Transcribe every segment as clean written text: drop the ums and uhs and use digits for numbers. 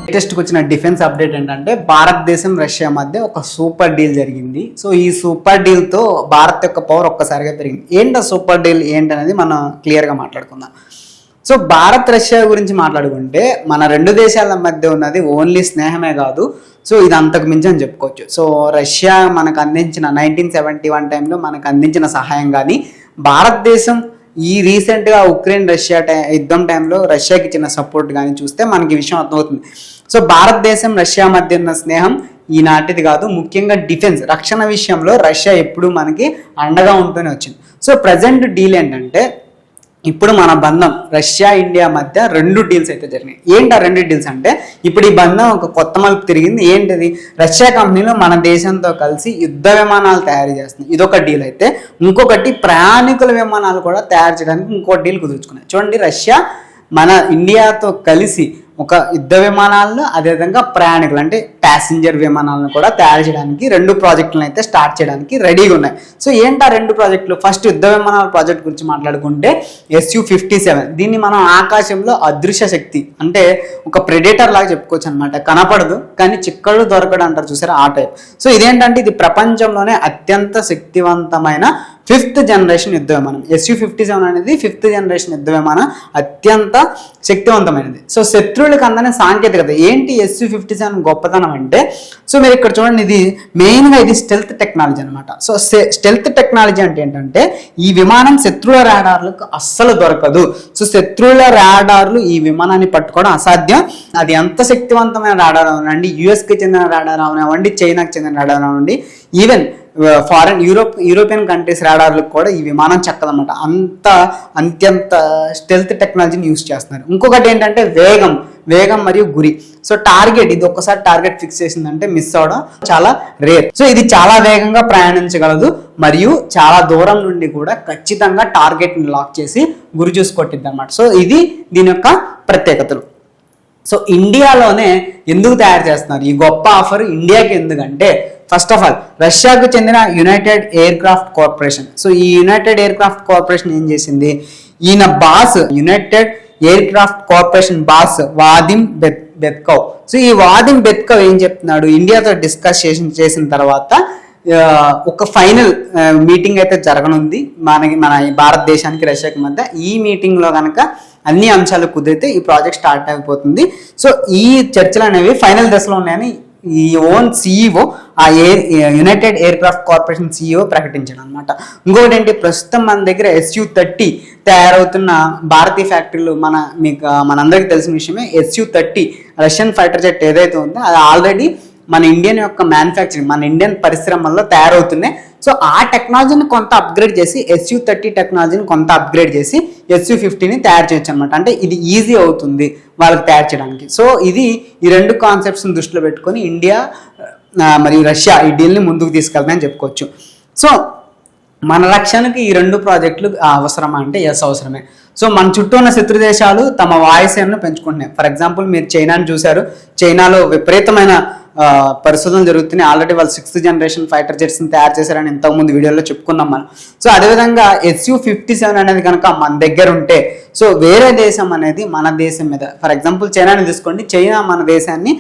లేటెస్ట్కి వచ్చిన defence update ఏంటంటే భారతదేశం రష్యా మధ్య ఒక సూపర్ డీల్ జరిగింది. సో ఈ సూపర్ డీల్తో భారత్ యొక్క పవర్ ఒక్కసారిగా పెరిగింది. ఏంటి సూపర్ డీల్ ఏంటనేది మనం క్లియర్గా మాట్లాడుకుందాం. సో భారత్ రష్యా గురించి మాట్లాడుకుంటే మన రెండు దేశాల మధ్య ఉన్నది ఓన్లీ స్నేహమే కాదు, సో ఇది అంతకు మించి అని చెప్పుకోవచ్చు. సో రష్యా మనకు అందించిన 1971 టైంలో మనకు అందించిన సహాయం కానీ, భారతదేశం ఈ రీసెంట్గా ఉక్రెయిన్ రష్యా యుద్ధం టైంలో రష్యాకి ఇచ్చిన సపోర్ట్ కానీ చూస్తే మనకి విషయం అర్థమవుతుంది. సో భారతదేశం రష్యా మధ్య ఉన్న స్నేహం ఈనాటిది కాదు, ముఖ్యంగా డిఫెన్స్ రక్షణ విషయంలో రష్యా ఎప్పుడు మనకి అండగా ఉంటూనే వచ్చింది. సో ప్రజెంట్ డీల్ ఏంటంటే ఇప్పుడు మన బంధం రష్యా ఇండియా మధ్య 2 డీల్స్ అయితే జరిగినాయి. ఏంటి ఆ 2 డీల్స్ అంటే ఇప్పుడు ఈ బంధం ఒక కొత్త మలుపు తిరిగింది. ఏంటిది? రష్యా కంపెనీలు మన దేశంతో కలిసి యుద్ధ విమానాలు తయారు చేస్తున్నాయి, ఇదొక డీల్ అయితే. ఇంకొకటి ప్రయాణికుల విమానాలు కూడా తయారు చేయడానికి ఇంకో డీల్ కుదుర్చుకున్నాయి. చూడండి, రష్యా మన ఇండియాతో కలిసి ఒక యుద్ధ విమానాలను అదేవిధంగా ప్రయాణికులు అంటే ప్యాసింజర్ విమానాలను కూడా తయారు చేయడానికి 2 ప్రాజెక్టులను అయితే స్టార్ట్ చేయడానికి రెడీగా ఉన్నాయి. సో ఏంటి ఆ 2 ప్రాజెక్టులు? ఫస్ట్ యుద్ధ విమానాల ప్రాజెక్ట్ గురించి మాట్లాడుకుంటే Su-57. దీన్ని మనం ఆకాశంలో అదృశ్య శక్తి అంటే ఒక ప్రెడేటర్ లాగా చెప్పుకోవచ్చు అనమాట. కనపడదు కానీ చిక్కళ్ళు దొరకడు అంటారు చూసారా, ఆ టైప్. సో ఇదేంటంటే ఇది ప్రపంచంలోనే అత్యంత శక్తివంతమైన 5th జనరేషన్ యుద్ధ విమానం. Su-57 అనేది 5th జనరేషన్ యుద్ధ విమానం, అత్యంత శక్తివంతమైనది. సో శత్రువులకు అందని సాంకేతికత ఏంటి Su-57 గొప్పతనం అంటే, సో మీరు ఇక్కడ చూడండి, ఇది మెయిన్గా ఇది స్టెల్త్ టెక్నాలజీ అనమాట. సో స్టెల్త్ టెక్నాలజీ అంటే ఏంటంటే ఈ విమానం శత్రువుల రాడార్లకు అస్సలు దొరకదు. సో శత్రువుల రాడార్లు ఈ విమానాన్ని పట్టుకోవడం అసాధ్యం. అది ఎంత శక్తివంతమైన రాడార్ అవనండి, యుఎస్కి చెందిన రాడార్ అవనివ్వండి, చైనాకి చెందిన రాడార్ అవనండి, ఈవెన్ ఫారెన్ యూరోపియన్ కంట్రీస్ రాడార్లకు కూడా ఈ విమానం చెక్కదన్నమాట. అత్యంత స్టెల్త్ టెక్నాలజీని యూజ్ చేస్తున్నారు. ఇంకొకటి ఏంటంటే వేగం మరియు గురి. సో టార్గెట్, ఇది ఒక్కసారి టార్గెట్ ఫిక్స్ చేసిందంటే మిస్ అవడం చాలా రేర్. సో ఇది చాలా వేగంగా ప్రయాణించగలదు మరియు చాలా దూరం నుండి కూడా ఖచ్చితంగా టార్గెట్ని లాక్ చేసి గురి చూసి కొట్టిద్ది అనమాట. సో ఇది దీని యొక్క ప్రత్యేకతలు. సో ఇండియాలోనే ఎందుకు తయారు చేస్తున్నారు ఈ గొప్ప ఆఫర్? ఇండియాకి ఎందుకంటే ఫస్ట్ ఆఫ్ ఆల్ రష్యాకు చెందిన United Aircraft Corporation. So ఈ యునైటెడ్ ఎయిర్ క్రాఫ్ట్ కార్పొరేషన్ ఏం చేసింది, ఈయన boss United Aircraft Corporation boss Vadim Betkov. So ఈ వాదిమ్ బెత్కవ్ ఏం చెప్తున్నాడు, ఇండియాతో డిస్కస్ చేసిన తర్వాత ఒక ఫైనల్ మీటింగ్ అయితే జరగనుంది మన భారతదేశానికి రష్యాకి మధ్య. ఈ మీటింగ్లో కనుక అన్ని అంశాలు కుదిరితే ఈ ప్రాజెక్ట్ స్టార్ట్ అయిపోతుంది. సో ఈ చర్చలు అనేవి ఫైనల్ దశలో ఉన్నాయని ఈ ఓన్ సిఇఓ ఆ United Aircraft corporation CEO ప్రకటించాడు అనమాట. ఇంకొకటి ఏంటి, ప్రస్తుతం మన దగ్గర Su-30 తయారవుతున్న భారతీయ ఫ్యాక్టరీలు మనందరికీ తెలిసిన విషయమే. Su-30 రష్యన్ ఫైటర్ జెట్ ఏదైతే ఉందో అది ఆల్రెడీ మన ఇండియన్ యొక్క మ్యానుఫ్యాక్చరింగ్ మన ఇండియన్ పరిశ్రమల్లో తయారవుతున్నాయి. సో ఆ టెక్నాలజీని కొంత అప్గ్రేడ్ చేసి Su-30 టెక్నాలజీని కొంత అప్గ్రేడ్ చేసి Su-50ని తయారు చేయొచ్చు అనమాట. అంటే ఇది ఈజీ అవుతుంది వాళ్ళకి తయారు చేయడానికి. సో ఇది ఈ 2 కాన్సెప్ట్స్ని దృష్టిలో పెట్టుకొని ఇండియా మరియు రష్యా ఈ డీల్ని ముందుకు తీసుకెళ్తామని చెప్పుకోవచ్చు. సో మన రక్షణకి ఈ 2 ప్రాజెక్టులు అవసరమా అంటే ఎస్, అవసరమే. సో మన చుట్టూ ఉన్న శత్రు దేశాలు తమ వాయుసేనను పెంచుకుంటున్నాయి. ఫర్ ఎగ్జాంపుల్ మీరు చైనాని చూశారు, చైనాలో విపరీతమైన పరిశోధనలు జరుగుతున్నాయి. ఆల్రెడీ వాళ్ళు 6th జనరేషన్ ఫైటర్ జెట్స్ని తయారు చేశారని ఇంతకుముందు వీడియోలో చెప్పుకున్నాం మనం. సో అదేవిధంగా Su-57 అనేది కనుక మన దగ్గర ఉంటే, సో వేరే దేశం అనేది మన దేశం మీద, ఫర్ ఎగ్జాంపుల్ చైనాని తీసుకోండి, చైనా మన దేశాన్ని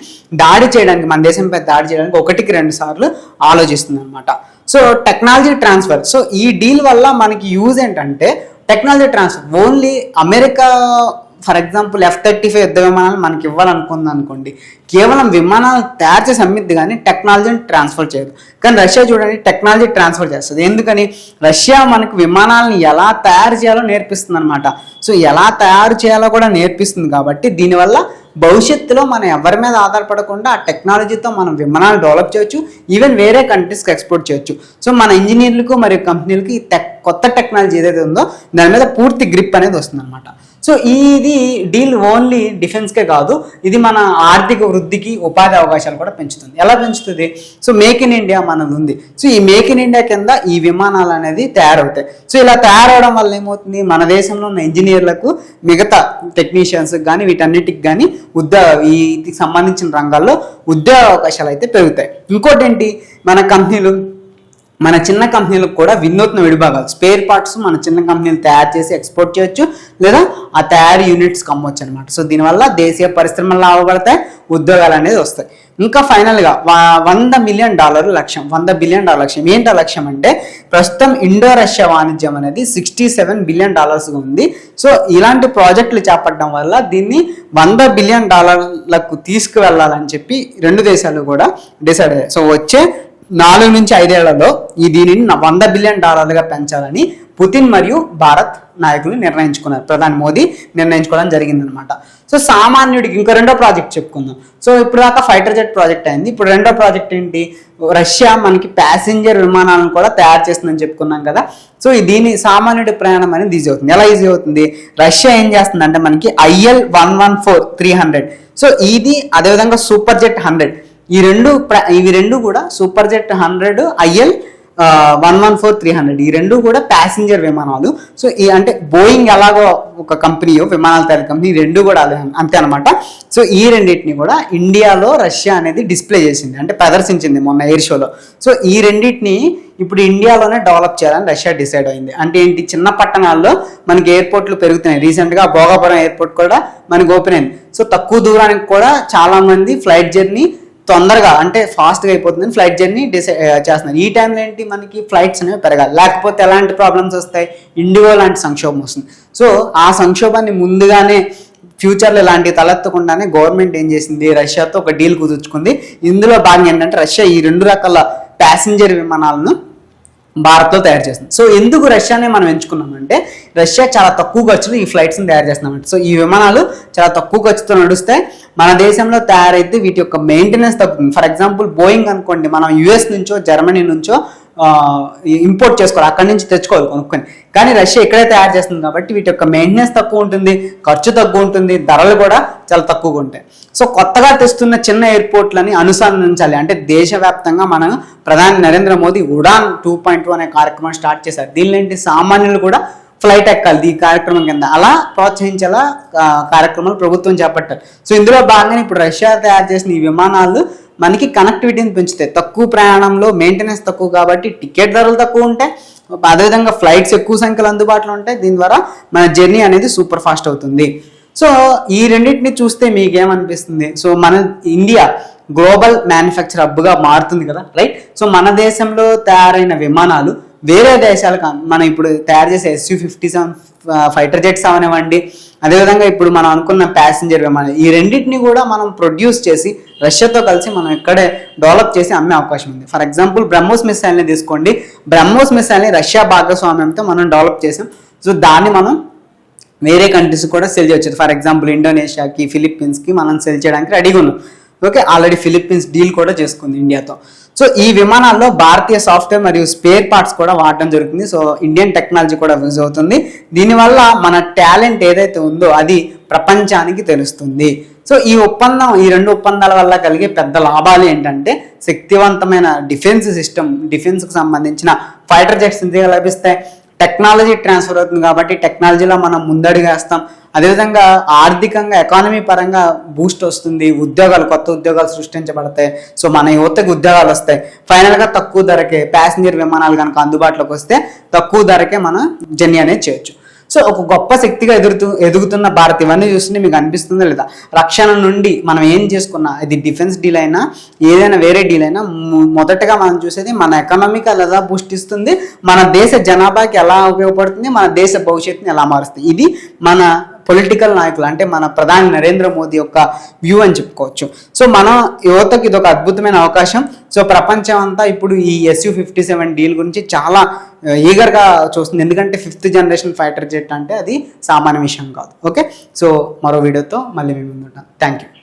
దాడి చేయడానికి, మన దేశంపై దాడి చేయడానికి 1కి 2 సార్లు ఆలోచిస్తుంది అనమాట. So technology transfer. సో ఈ డీల్ వల్ల మనకి యూజ్ ఏంటంటే technology transfer. Only America for example F-35 యుద్ధ విమానాలు మనకి ఇవ్వాలనుకుంది అనుకోండి, కేవలం విమానాలు తయారు చేసి అమ్మిద్ది కానీ టెక్నాలజీని ట్రాన్స్ఫర్ చేయదు. కానీ రష్యా చూడండి టెక్నాలజీ ట్రాన్స్ఫర్ చేస్తుంది. ఎందుకని? రష్యా మనకు విమానాలను ఎలా తయారు చేయాలో నేర్పిస్తుంది అనమాట. సో ఎలా తయారు చేయాలో కూడా నేర్పిస్తుంది కాబట్టి దీనివల్ల భవిష్యత్తులో మనం ఎవరి మీద ఆధారపడకుండా ఆ టెక్నాలజీతో మనం విమానాలు డెవలప్ చేయొచ్చు, ఈవెన్ వేరే కంట్రీస్కి ఎక్స్పోర్ట్ చేయొచ్చు. సో మన ఇంజనీర్లకు మరియు కంపెనీలకి కొత్త టెక్నాలజీ ఏదైతే ఉందో దాని మీద పూర్తి గ్రిప్ అనేది వస్తుంది అనమాట. సో ఇది డీల్ ఓన్లీ డిఫెన్స్కే కాదు, ఇది మన ఆర్థిక వృద్ధికి ఉపాధి అవకాశాలు కూడా పెంచుతుంది. ఎలా పెంచుతుంది? సో మేక్ ఇన్ ఇండియా మనది ఉంది. సో ఈ మేక్ ఇన్ ఇండియా కింద ఈ విమానాలు అనేది తయారవుతాయి. సో ఇలా తయారవడం వల్ల ఏమవుతుంది, మన దేశంలో ఉన్న ఇంజనీర్లకు, మిగతా టెక్నీషియన్స్ కానీ వీటన్నిటికి కానీ వీటికి సంబంధించిన రంగాల్లో ఉద్యోగ అవకాశాలు అయితే పెరుగుతాయి. ఇంకోటి ఏంటి, మన కంపెనీలు మన చిన్న కంపెనీలకు కూడా వినూత్న విడిభాగాలు స్పేర్ పార్ట్స్ మన చిన్న కంపెనీలు తయారు చేసి ఎక్స్పోర్ట్ చేయొచ్చు, లేదా ఆ తయారీ యూనిట్స్కి అమ్మొచ్చు అనమాట. సో దీనివల్ల దేశీయ పరిశ్రమలు లాభపడతాయి, ఉద్యోగాలు అనేది వస్తాయి. ఇంకా ఫైనల్గా $100 మిలియన్ లక్ష్యం, $100 బిలియన్ లక్ష్యం. ఏంటి ఆ లక్ష్యం అంటే ప్రస్తుతం ఇండో రష్యా వాణిజ్యం అనేది $67 బిలియన్ ఉంది. సో ఇలాంటి ప్రాజెక్టులు చేపట్టడం వల్ల దీన్ని $100 బిలియన్ తీసుకువెళ్ళాలని చెప్పి రెండు దేశాలు కూడా డిసైడ్ అయ్యాయి. సో వచ్చే 4 నుంచి 5 ఏళ్లలో దీనిని $100 బిలియన్ పెంచాలని పుతిన్ మరియు భారత్ నాయకులు నిర్ణయించుకున్నారు. ప్రధాని మోదీ నిర్ణయించుకోవడం జరిగిందనమాట. సో సామాన్యుడికి ఇంకో రెండో ప్రాజెక్ట్ చెప్పుకుందాం. సో ఇప్పుడు దాకా ఫైటర్ జెట్ ప్రాజెక్ట్ అయింది. ఇప్పుడు రెండో ప్రాజెక్ట్ ఏంటి? రష్యా మనకి ప్యాసింజర్ విమానాలను కూడా తయారు చేస్తుందని చెప్పుకున్నాం కదా. సో దీని సామాన్యుడి ప్రయాణం అనేది ఈజీ అవుతుంది. ఎలా ఈజీ అవుతుంది? రష్యా ఏం చేస్తుందంటే మనకి IL-114-300, సో ఇది అదేవిధంగా సూపర్ జెట్ 100, ఇవి రెండు కూడా సూపర్ జెట్ 100, IL-114-300 ఈ రెండు కూడా ప్యాసింజర్ విమానాలు. సో అంటే బోయింగ్ ఎలాగో ఒక కంపెనీయో విమానాల తయారీ కంపెనీ, రెండు కూడా అంతే అనమాట. సో ఈ రెండింటిని కూడా ఇండియాలో రష్యా అనేది డిస్ప్లే చేసింది, అంటే ప్రదర్శించింది మొన్న ఎయిర్ షోలో. సో ఈ రెండింటిని ఇప్పుడు ఇండియాలోనే డెవలప్ చేయాలని రష్యా డిసైడ్ అయింది. అంటే ఏంటి? చిన్న పట్టణాల్లో మనకి ఎయిర్పోర్ట్లు పెరుగుతున్నాయి. రీసెంట్గా భోగాపురం ఎయిర్పోర్ట్ కూడా మనకి ఓపెన్ అయింది. సో తక్కువ దూరానికి కూడా చాలా మంది ఫ్లైట్ జర్నీ తొందరగా అంటే ఫాస్ట్గా అయిపోతుందని ఫ్లైట్ జర్నీ చేస్తున్నారు. ఈ టైంలో ఏంటి? మనకి ఫ్లైట్స్ అనేవి పెరగాలి, లేకపోతే ఎలాంటి ప్రాబ్లమ్స్ వస్తాయి? ఇండిగో లాంటి సంక్షోభం వస్తుంది. సో ఆ సంక్షోభాన్ని ముందుగానే ఫ్యూచర్లో ఇలాంటివి తలెత్తకుండానే గవర్నమెంట్ ఏం చేసింది? రష్యాతో ఒక డీల్ కుదుర్చుకుంది. ఇందులో భాగంగా ఏంటంటే రష్యా ఈ 2 రకాల ప్యాసింజర్ విమానాలను భారత్లో తయారు చేస్తుంది. సో ఎందుకు రష్యానే మనం ఎంచుకున్నామంటే రష్యా చాలా తక్కువ ఖర్చులో ఈ ఫ్లైట్స్ని తయారు చేస్తున్నామంటే. సో ఈ విమానాలు చాలా తక్కువ ఖర్చుతో నడుస్తాయి, మన దేశంలో తయారైతే వీటి యొక్క మెయింటెనెన్స్ తగ్గుతుంది. ఫర్ ఎగ్జాంపుల్ బోయింగ్ అనుకోండి, మనం US నుంచో జర్మనీ నుంచో ఇంపోర్ట్ చేసుకోవాలి, అక్కడి నుంచి తెచ్చుకోవాలి కొనుక్కొని. కానీ రష్యా ఇక్కడే తయారు చేస్తుంది కాబట్టి వీటి యొక్క మెయింటెనెన్స్ తక్కువ ఉంటుంది, ఖర్చు తక్కువ ఉంటుంది, ధరలు కూడా చాలా తక్కువగా ఉంటాయి. సో కొత్తగా తెస్తున్న చిన్న ఎయిర్పోర్ట్లని అనుసంధానించాలి అంటే దేశవ్యాప్తంగా మనం ప్రధాని నరేంద్ర మోదీ ఉడాన్ 2.2 అనే కార్యక్రమం స్టార్ట్ చేశారు. దీనిలో ఏంటి? సామాన్యులు కూడా ఫ్లైట్ ఎక్కాలి ఈ కార్యక్రమం కింద, అలా ప్రోత్సహించేలా కార్యక్రమాలు ప్రభుత్వం చేపట్టారు. సో ఇందులో భాగంగా ఇప్పుడు రష్యా తయారు చేసిన ఈ విమానాలు మనకి కనెక్టివిటీని పెంచుతాయి. తక్కువ ప్రయాణంలో మెయింటెనెన్స్ తక్కువ కాబట్టి టికెట్ ధరలు తక్కువ ఉంటాయి, అదేవిధంగా ఫ్లైట్స్ ఎక్కువ సంఖ్యలో అందుబాటులో ఉంటాయి. దీని ద్వారా మన జర్నీ అనేది సూపర్ ఫాస్ట్ అవుతుంది. సో ఈ రెండింటిని చూస్తే మీకేమనిపిస్తుంది? సో మన ఇండియా గ్లోబల్ మ్యానుఫ్యాక్చర్ హబ్గా మారుతుంది కదా, రైట్? సో మన దేశంలో తయారైన విమానాలు వేరే దేశాలకు మనం ఇప్పుడు తయారు చేసే SU-57 ఫైటర్ జెట్స్ అవనివ్వండి, అదేవిధంగా ఇప్పుడు మనం అనుకున్న ప్యాసింజర్ విమానాలు, ఈ రెండింటిని కూడా మనం ప్రొడ్యూస్ చేసి రష్యాతో కలిసి మనం ఇక్కడే డెవలప్ చేసి అమ్మే అవకాశం ఉంది. ఫర్ ఎగ్జాంపుల్ బ్రహ్మోస్ మిసైల్ని తీసుకోండి. బ్రహ్మోస్ మిసైల్ని రష్యా భాగస్వామ్యంతో మనం డెవలప్ చేసాం. సో దాన్ని మనం వేరే కంట్రీస్ కూడా సెల్ చేయవచ్చు. ఫర్ ఎగ్జాంపుల్ ఇండోనేషియాకి, ఫిలిప్పీన్స్కి మనం సెల్ చేయడానికి రెడీగా ఉన్నాం. ఓకే, ఆల్రెడీ ఫిలిప్పీన్స్ డీల్ కూడా చేసుకుంది ఇండియాతో. సో ఈ విమానాల్లో భారతీయ సాఫ్ట్వేర్ మరియు స్పేర్ పార్ట్స్ కూడా వాడడం జరుగుతుంది. సో ఇండియన్ టెక్నాలజీ కూడా యూజ్ అవుతుంది. దీనివల్ల మన టాలెంట్ ఏదైతే ఉందో అది ప్రపంచానికి తెలుస్తుంది. సో ఈ 2 ఒప్పందాల వల్ల కలిగే పెద్ద లాభాలు ఏంటంటే శక్తివంతమైన డిఫెన్స్ సిస్టమ్, డిఫెన్స్కి సంబంధించిన ఫైటర్ జెట్స్ లభిస్తాయి. టెక్నాలజీ ట్రాన్స్ఫర్ అవుతుంది కాబట్టి టెక్నాలజీలో మనం ముందడుగేస్తాం. అదేవిధంగా ఆర్థికంగా ఎకానమీ పరంగా బూస్ట్ వస్తుంది, కొత్త ఉద్యోగాలు సృష్టించబడతాయి. సో మన యువతకు ఉద్యోగాలు వస్తాయి. ఫైనల్గా తక్కువ ధరకే ప్యాసింజర్ విమానాలు కనుక అందుబాటులోకి వస్తే తక్కువ ధరకే మనం జర్నీ అనేది చేయొచ్చు. సో ఒక గొప్ప శక్తిగా ఎదుగుతున్న భారత్ ఇవన్నీ చూస్తుంటే మీకు అనిపిస్తుందా లేదా? రక్షణ నుండి మనం ఏం చేసుకున్నా, ఇది డిఫెన్స్ డీల్ అయినా ఏదైనా వేరే డీల్ అయినా మొదటగా మనం చూసేది మన ఎకనామీకి ఎలా బూస్ట్ ఇస్తుంది, మన దేశ జనాభాకి ఎలా ఉపయోగపడుతుంది, మన దేశ భవిష్యత్తుని ఎలా మారుస్తుంది. ఇది మన పొలిటికల్ నాయకులు అంటే మన ప్రధాని నరేంద్ర మోదీ యొక్క వ్యూ అని చెప్పుకోవచ్చు. సో మన యువతకు ఇది ఒక అద్భుతమైన అవకాశం. సో ప్రపంచం అంతా ఇప్పుడు ఈ SU-57 డీల్ గురించి చాలా ఈగర్గా చూస్తుంది, ఎందుకంటే 5th జనరేషన్ ఫైటర్ జెట్ అంటే అది సామాన్య విషయం కాదు. ఓకే, సో మరో వీడియోతో మళ్ళీ మేము ముందుంటాం. Thank you.